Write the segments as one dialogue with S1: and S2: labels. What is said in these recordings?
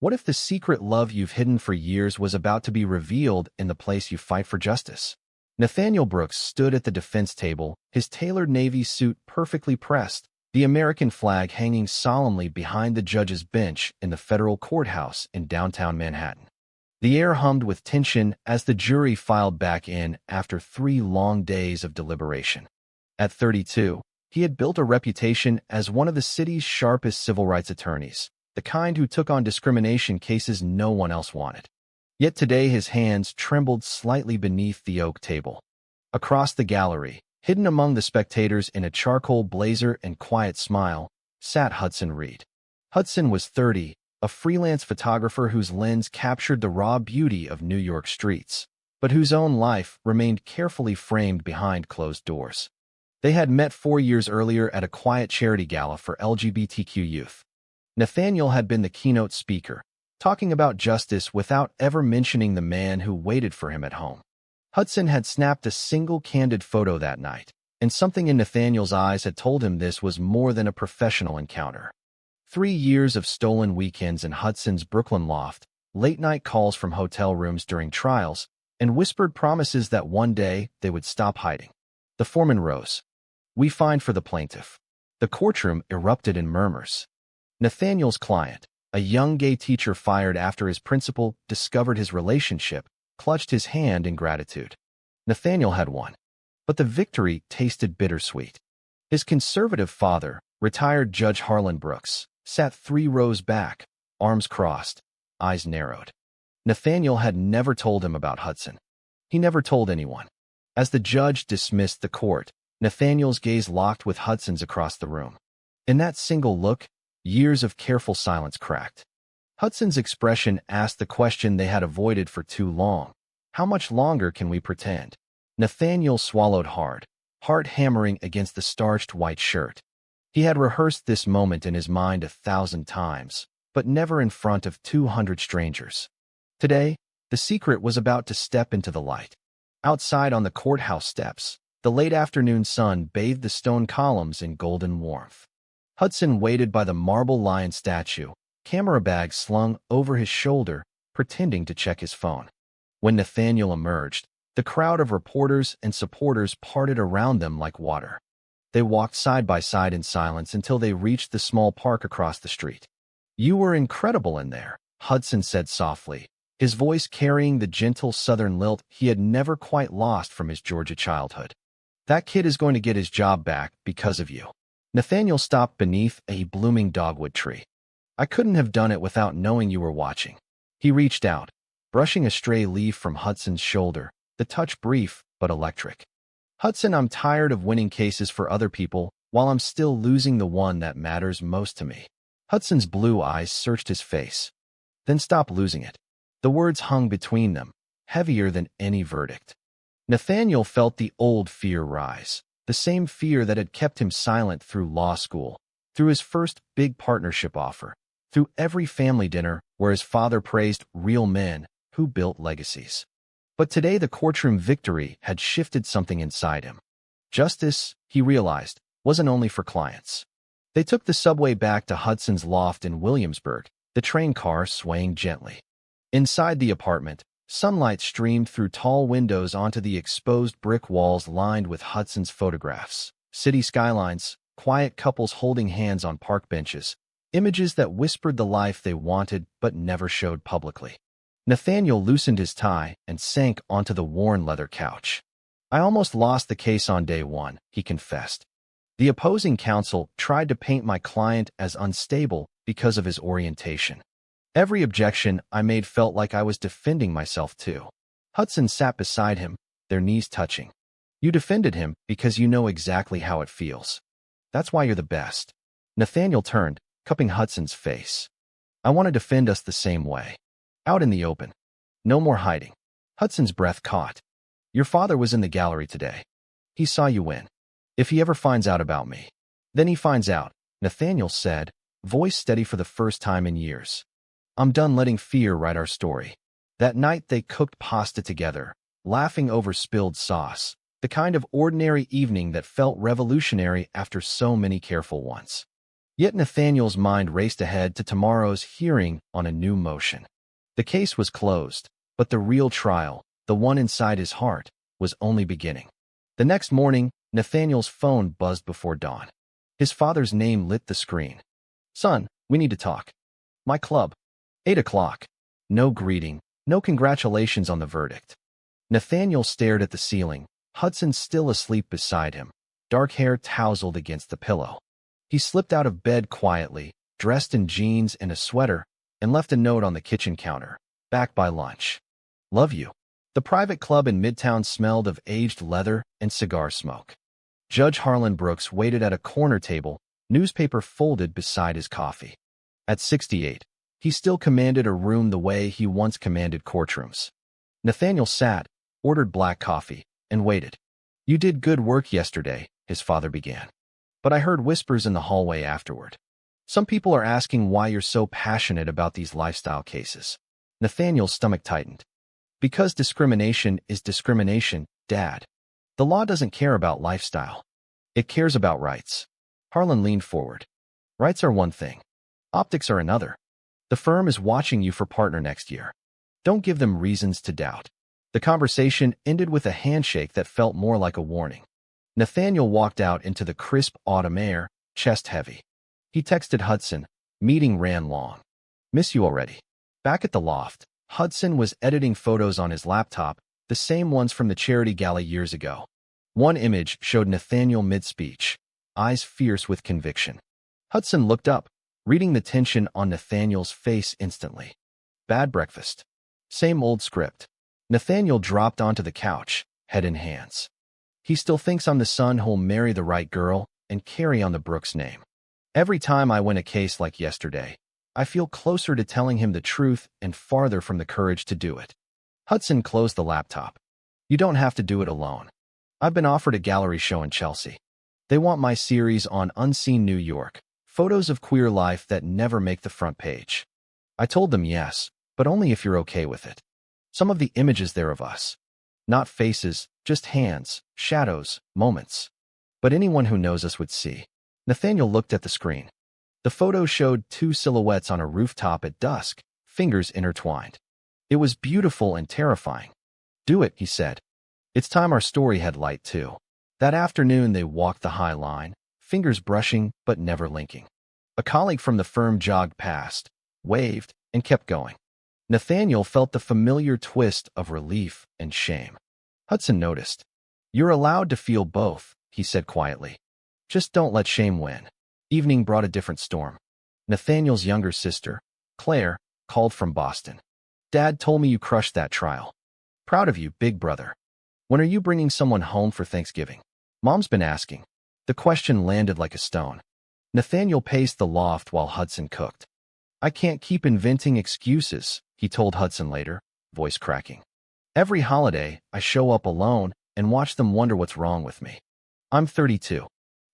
S1: What if the secret love you've hidden for years was about to be revealed in the place you fight for justice? Nathaniel Brooks stood at the defense table, his tailored Navy suit perfectly pressed, the American flag hanging solemnly behind the judge's bench in the federal courthouse in downtown Manhattan. The air hummed with tension as the jury filed back in after 3 long days of deliberation. At 32, he had built a reputation as one of the city's sharpest civil rights attorneys, the kind who took on discrimination cases no one else wanted. Yet today his hands trembled slightly beneath the oak table. Across the gallery, hidden among the spectators in a charcoal blazer and quiet smile, sat Hudson Reed. Hudson was 30, a freelance photographer whose lens captured the raw beauty of New York streets, but whose own life remained carefully framed behind closed doors. They had met 4 years earlier at a quiet charity gala for LGBTQ youth. Nathaniel had been the keynote speaker, talking about justice without ever mentioning the man who waited for him at home. Hudson had snapped a single candid photo that night, and something in Nathaniel's eyes had told him this was more than a professional encounter. 3 years of stolen weekends in Hudson's Brooklyn loft, late-night calls from hotel rooms during trials, and whispered promises that one day they would stop hiding. The foreman rose. "We find for the plaintiff." The courtroom erupted in murmurs. Nathaniel's client, a young gay teacher fired after his principal discovered his relationship, clutched his hand in gratitude. Nathaniel had won, but the victory tasted bittersweet. His conservative father, retired Judge Harlan Brooks, sat 3 rows back, arms crossed, eyes narrowed. Nathaniel had never told him about Hudson. He never told anyone. As the judge dismissed the court, Nathaniel's gaze locked with Hudson's across the room. In that single look, years of careful silence cracked. Hudson's expression asked the question they had avoided for too long. How much longer can we pretend? Nathaniel swallowed hard, heart hammering against the starched white shirt. He had rehearsed this moment in his mind 1,000 times, but never in front of 200 strangers. Today, the secret was about to step into the light. Outside on the courthouse steps, the late afternoon sun bathed the stone columns in golden warmth. Hudson waited by the marble lion statue, camera bag slung over his shoulder, pretending to check his phone. When Nathaniel emerged, the crowd of reporters and supporters parted around them like water. They walked side by side in silence until they reached the small park across the street. "You were incredible in there," Hudson said softly, his voice carrying the gentle southern lilt he had never quite lost from his Georgia childhood. "That kid is going to get his job back because of you." Nathaniel stopped beneath a blooming dogwood tree. "I couldn't have done it without knowing you were watching." He reached out, brushing a stray leaf from Hudson's shoulder, the touch brief but electric. "Hudson, I'm tired of winning cases for other people while I'm still losing the one that matters most to me." Hudson's blue eyes searched his face. "Then stop losing it." The words hung between them, heavier than any verdict. Nathaniel felt the old fear rise, the same fear that had kept him silent through law school, through his first big partnership offer, through every family dinner where his father praised real men who built legacies. But today the courtroom victory had shifted something inside him. Justice, he realized, wasn't only for clients. They took the subway back to Hudson's loft in Williamsburg, the train car swaying gently. Inside the apartment, sunlight streamed through tall windows onto the exposed brick walls lined with Hudson's photographs, city skylines, quiet couples holding hands on park benches, images that whispered the life they wanted but never showed publicly. Nathaniel loosened his tie and sank onto the worn leather couch. "I almost lost the case on day 1, he confessed. The opposing counsel tried to paint my client as unstable because of his orientation. Every objection I made felt like I was defending myself too." Hudson sat beside him, their knees touching. "You defended him because you know exactly how it feels. That's why you're the best." Nathaniel turned, cupping Hudson's face. "I want to defend us the same way. Out in the open. No more hiding." Hudson's breath caught. "Your father was in the gallery today. He saw you win. If he ever finds out about me." "Then he finds out," Nathaniel said, voice steady for the first time in years. "I'm done letting fear write our story." That night they cooked pasta together, laughing over spilled sauce, the kind of ordinary evening that felt revolutionary after so many careful ones. Yet Nathaniel's mind raced ahead to tomorrow's hearing on a new motion. The case was closed, but the real trial, the one inside his heart, was only beginning. The next morning, Nathaniel's phone buzzed before dawn. His father's name lit the screen. "Son, we need to talk." "My club." 8 o'clock. No greeting, no congratulations on the verdict. Nathaniel stared at the ceiling, Hudson still asleep beside him, dark hair tousled against the pillow. He slipped out of bed quietly, dressed in jeans and a sweater, and left a note on the kitchen counter. "Back by lunch. Love you." The private club in Midtown smelled of aged leather and cigar smoke. Judge Harlan Brooks waited at a corner table, newspaper folded beside his coffee. At 68, he still commanded a room the way he once commanded courtrooms. Nathaniel sat, ordered black coffee, and waited. "You did good work yesterday," his father began. "But I heard whispers in the hallway afterward. Some people are asking why you're so passionate about these lifestyle cases." Nathaniel's stomach tightened. "Because discrimination is discrimination, Dad. The law doesn't care about lifestyle. It cares about rights." Harlan leaned forward. "Rights are one thing. Optics are another. The firm is watching you for partner next year. Don't give them reasons to doubt." The conversation ended with a handshake that felt more like a warning. Nathaniel walked out into the crisp autumn air, chest heavy. He texted Hudson. Meeting ran long. "Miss you already." Back at the loft, Hudson was editing photos on his laptop, the same ones from the charity gala years ago. One image showed Nathaniel mid-speech, eyes fierce with conviction. Hudson looked up, reading the tension on Nathaniel's face instantly. "Bad breakfast." Same old script. Nathaniel dropped onto the couch, head in hands. "He still thinks I'm the son who'll marry the right girl and carry on the Brooks name. Every time I win a case like yesterday, I feel closer to telling him the truth and farther from the courage to do it." Hudson closed the laptop. "You don't have to do it alone. I've been offered a gallery show in Chelsea. They want my series on Unseen New York, photos of queer life that never make the front page. I told them yes, but only if you're okay with it. Some of the images there of us. Not faces, just hands, shadows, moments. But anyone who knows us would see." Nathaniel looked at the screen. The photo showed two silhouettes on a rooftop at dusk, fingers intertwined. It was beautiful and terrifying. "Do it," he said. "It's time our story had light, too." That afternoon they walked the High Line, fingers brushing but never linking. A colleague from the firm jogged past, waved, and kept going. Nathaniel felt the familiar twist of relief and shame. Hudson noticed. "You're allowed to feel both," he said quietly. "Just don't let shame win." Evening brought a different storm. Nathaniel's younger sister, Claire, called from Boston. "Dad told me you crushed that trial. Proud of you, big brother. When are you bringing someone home for Thanksgiving?" "Mom's been asking." The question landed like a stone. Nathaniel paced the loft while Hudson cooked. "I can't keep inventing excuses," he told Hudson later, voice cracking. "Every holiday, I show up alone and watch them wonder what's wrong with me. I'm 32.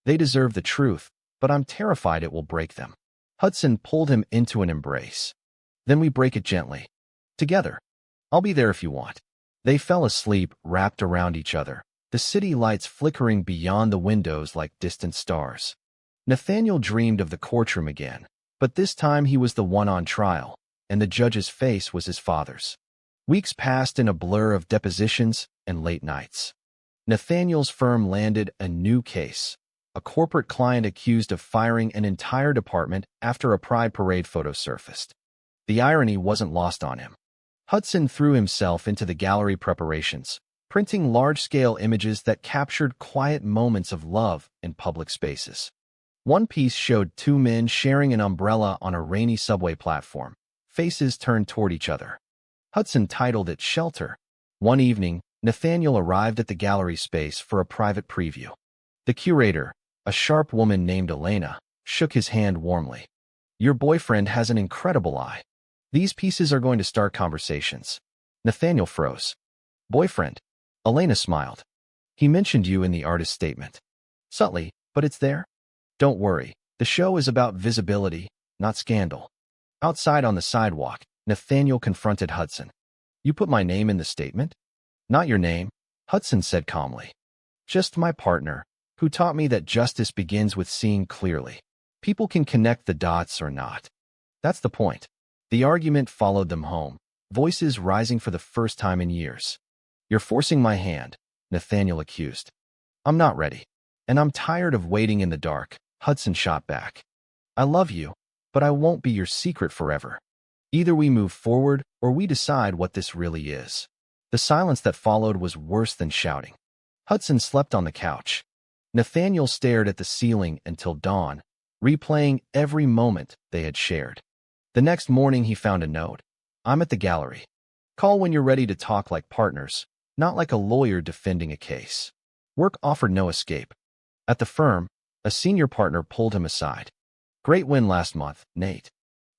S1: They deserve the truth, but I'm terrified it will break them." Hudson pulled him into an embrace. "Then we break it gently. Together. I'll be there if you want." They fell asleep, wrapped around each other, the city lights flickering beyond the windows like distant stars. Nathaniel dreamed of the courtroom again, but this time he was the one on trial, and the judge's face was his father's. Weeks passed in a blur of depositions and late nights. Nathaniel's firm landed a new case, a corporate client accused of firing an entire department after a pride parade photo surfaced. The irony wasn't lost on him. Hudson threw himself into the gallery preparations, printing large-scale images that captured quiet moments of love in public spaces. One piece showed two men sharing an umbrella on a rainy subway platform, faces turned toward each other. Hudson titled it Shelter. One evening, Nathaniel arrived at the gallery space for a private preview. The curator, a sharp woman named Elena, shook his hand warmly. "Your boyfriend has an incredible eye. These pieces are going to start conversations." Nathaniel froze. "Boyfriend?" Elena smiled. "He mentioned you in the artist's statement. Subtly, but it's there. Don't worry, the show is about visibility, not scandal." Outside on the sidewalk, Nathaniel confronted Hudson. "You put my name in the statement?" "Not your name," Hudson said calmly. "Just my partner, who taught me that justice begins with seeing clearly." People can connect the dots or not. That's the point. The argument followed them home, voices rising for the first time in years. You're forcing my hand, Nathaniel accused. I'm not ready. And I'm tired of waiting in the dark, Hudson shot back. I love you, but I won't be your secret forever. Either we move forward or we decide what this really is. The silence that followed was worse than shouting. Hudson slept on the couch. Nathaniel stared at the ceiling until dawn, replaying every moment they had shared. The next morning he found a note. I'm at the gallery. Call when you're ready to talk like partners, not like a lawyer defending a case. Work offered no escape. At the firm, a senior partner pulled him aside. Great win last month, Nate.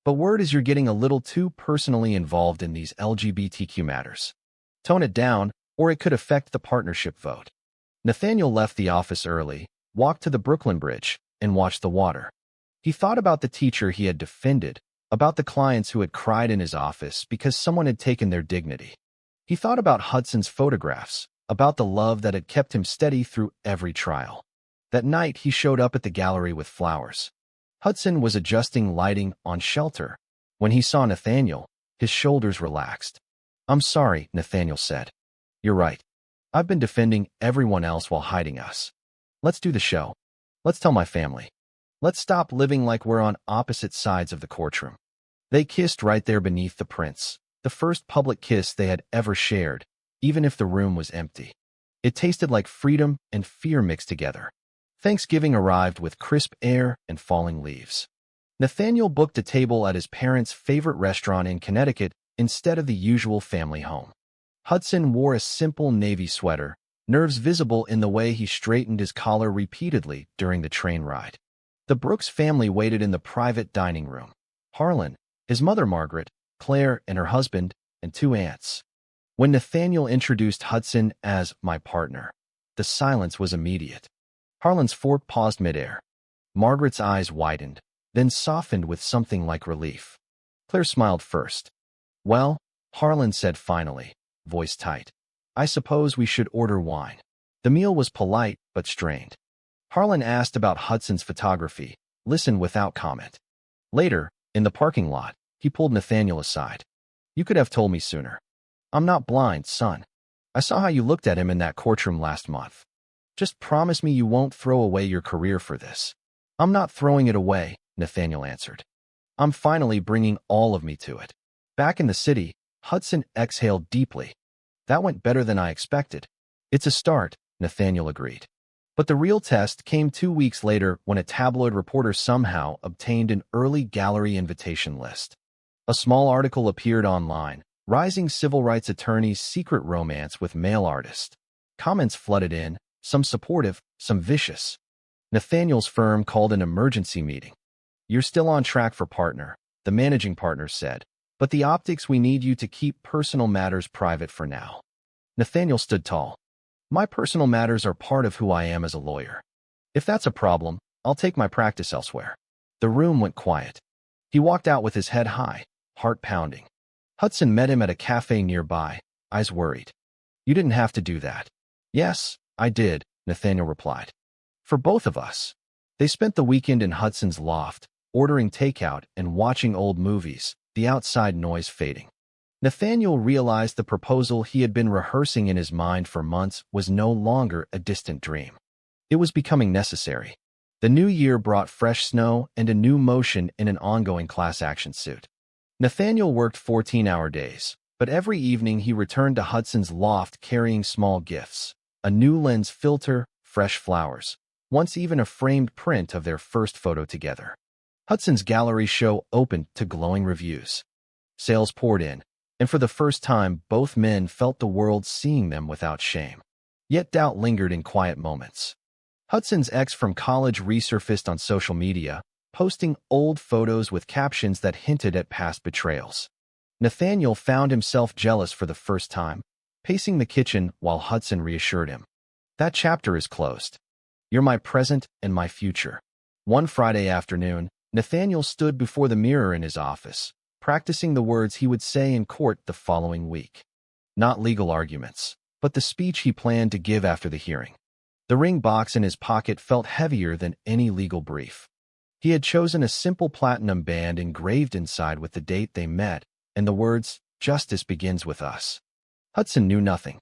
S1: But word is you're getting a little too personally involved in these LGBTQ matters. Tone it down, or it could affect the partnership vote. Nathaniel left the office early, walked to the Brooklyn Bridge, and watched the water. He thought about the teacher he had defended, about the clients who had cried in his office because someone had taken their dignity. He thought about Hudson's photographs, about the love that had kept him steady through every trial. That night, he showed up at the gallery with flowers. Hudson was adjusting lighting on shelter. When he saw Nathaniel, his shoulders relaxed. I'm sorry, Nathaniel said. You're right. I've been defending everyone else while hiding us. Let's do the show. Let's tell my family. Let's stop living like we're on opposite sides of the courtroom. They kissed right there beneath the prints, the first public kiss they had ever shared, even if the room was empty. It tasted like freedom and fear mixed together. Thanksgiving arrived with crisp air and falling leaves. Nathaniel booked a table at his parents' favorite restaurant in Connecticut instead of the usual family home. Hudson wore a simple navy sweater, nerves visible in the way he straightened his collar repeatedly during the train ride. The Brooks family waited in the private dining room. Harlan, his mother Margaret, Claire and her husband, and 2 aunts. When Nathaniel introduced Hudson as my partner, the silence was immediate. Harlan's fork paused midair. Margaret's eyes widened, then softened with something like relief. Claire smiled first. Well, Harlan said finally, voice tight. I suppose we should order wine. The meal was polite but strained. Harlan asked about Hudson's photography, listened without comment. Later, in the parking lot, he pulled Nathaniel aside. You could have told me sooner. I'm not blind, son. I saw how you looked at him in that courtroom last month. Just promise me you won't throw away your career for this. I'm not throwing it away, Nathaniel answered. I'm finally bringing all of me to it. Back in the city, Hudson exhaled deeply. That went better than I expected. It's a start, Nathaniel agreed. But the real test came 2 weeks later when a tabloid reporter somehow obtained an early gallery invitation list. A small article appeared online, rising civil rights attorney's secret romance with male artist. Comments flooded in, some supportive, some vicious. Nathaniel's firm called an emergency meeting. You're still on track for partner, the managing partner said, but the optics we need you to keep personal matters private for now. Nathaniel stood tall. My personal matters are part of who I am as a lawyer. If that's a problem, I'll take my practice elsewhere. The room went quiet. He walked out with his head high, heart pounding. Hudson met him at a cafe nearby, eyes worried. You didn't have to do that. Yes, I did, Nathaniel replied. For both of us. They spent the weekend in Hudson's loft, ordering takeout and watching old movies, the outside noise fading. Nathaniel realized the proposal he had been rehearsing in his mind for months was no longer a distant dream. It was becoming necessary. The new year brought fresh snow and a new motion in an ongoing class action suit. Nathaniel worked 14-hour days, but every evening he returned to Hudson's loft carrying small gifts, a new lens filter, fresh flowers, once even a framed print of their first photo together. Hudson's gallery show opened to glowing reviews. Sales poured in, and for the first time both men felt the world seeing them without shame. Yet doubt lingered in quiet moments. Hudson's ex from college resurfaced on social media, posting old photos with captions that hinted at past betrayals. Nathaniel found himself jealous for the first time, pacing the kitchen while Hudson reassured him. That chapter is closed. You're my present and my future. One Friday afternoon, Nathaniel stood before the mirror in his office, practicing the words he would say in court the following week. Not legal arguments, but the speech he planned to give after the hearing. The ring box in his pocket felt heavier than any legal brief. He had chosen a simple platinum band engraved inside with the date they met and the words, "Justice begins with us." Hudson knew nothing.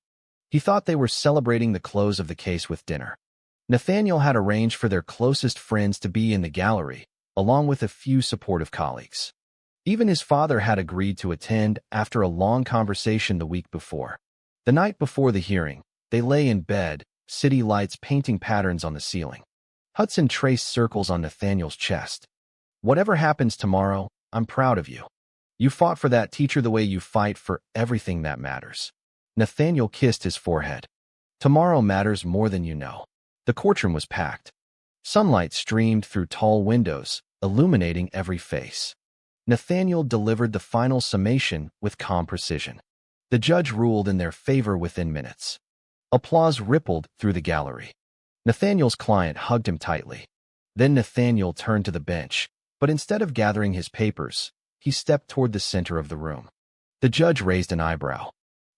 S1: He thought they were celebrating the close of the case with dinner. Nathaniel had arranged for their closest friends to be in the gallery, along with a few supportive colleagues. Even his father had agreed to attend after a long conversation the week before. The night before the hearing, they lay in bed, city lights painting patterns on the ceiling. Hudson traced circles on Nathaniel's chest. "Whatever happens tomorrow, I'm proud of you. You fought for that teacher the way you fight for everything that matters." Nathaniel kissed his forehead. "Tomorrow matters more than you know." The courtroom was packed. Sunlight streamed through tall windows, illuminating every face. Nathaniel delivered the final summation with calm precision. The judge ruled in their favor within minutes. Applause rippled through the gallery. Nathaniel's client hugged him tightly. Then Nathaniel turned to the bench, but instead of gathering his papers, he stepped toward the center of the room. The judge raised an eyebrow.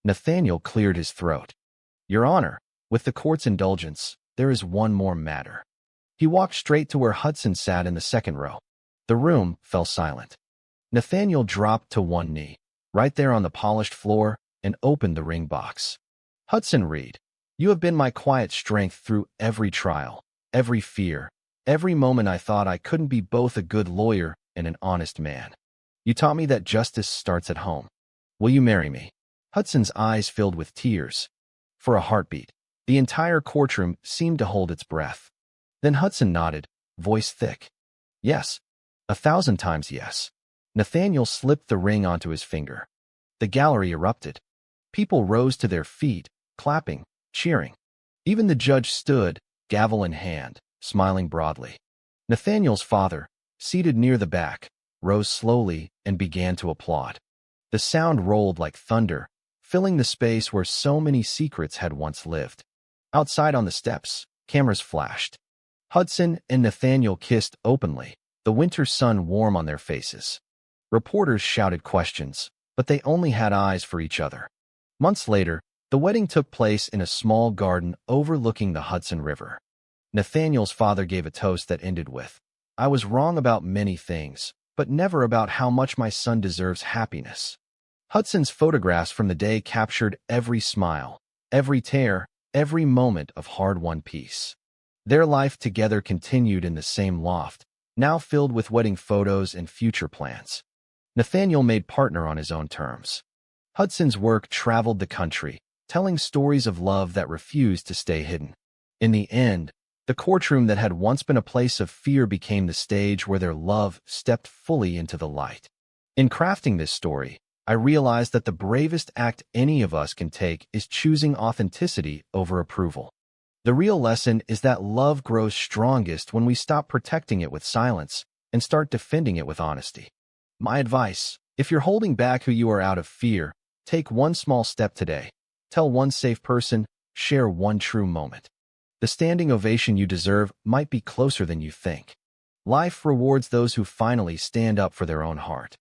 S1: Nathaniel cleared his throat. "Your Honor, with the court's indulgence, there is one more matter." He walked straight to where Hudson sat in the second row. The room fell silent. Nathaniel dropped to one knee, right there on the polished floor, and opened the ring box. "Hudson Reed, you have been my quiet strength through every trial, every fear, every moment I thought I couldn't be both a good lawyer and an honest man. You taught me that justice starts at home. Will you marry me?" Hudson's eyes filled with tears. For a heartbeat, the entire courtroom seemed to hold its breath. Then Hudson nodded, voice thick. "Yes. 1,000 times yes." Nathaniel slipped the ring onto his finger. The gallery erupted. People rose to their feet, clapping, cheering. Even the judge stood, gavel in hand, smiling broadly. Nathaniel's father, seated near the back, rose slowly and began to applaud. The sound rolled like thunder, filling the space where so many secrets had once lived. Outside on the steps, cameras flashed. Hudson and Nathaniel kissed openly, the winter sun warm on their faces. Reporters shouted questions, but they only had eyes for each other. Months later, the wedding took place in a small garden overlooking the Hudson River. Nathaniel's father gave a toast that ended with, "I was wrong about many things, but never about how much my son deserves happiness." Hudson's photographs from the day captured every smile, every tear, every moment of hard-won peace. Their life together continued in the same loft, now filled with wedding photos and future plans. Nathaniel made partner on his own terms. Hudson's work traveled the country, telling stories of love that refused to stay hidden. In the end, the courtroom that had once been a place of fear became the stage where their love stepped fully into the light. In crafting this story, I realized that the bravest act any of us can take is choosing authenticity over approval. The real lesson is that love grows strongest when we stop protecting it with silence and start defending it with honesty. My advice, if you're holding back who you are out of fear, take one small step today. Tell one safe person, share one true moment. The standing ovation you deserve might be closer than you think. Life rewards those who finally stand up for their own heart.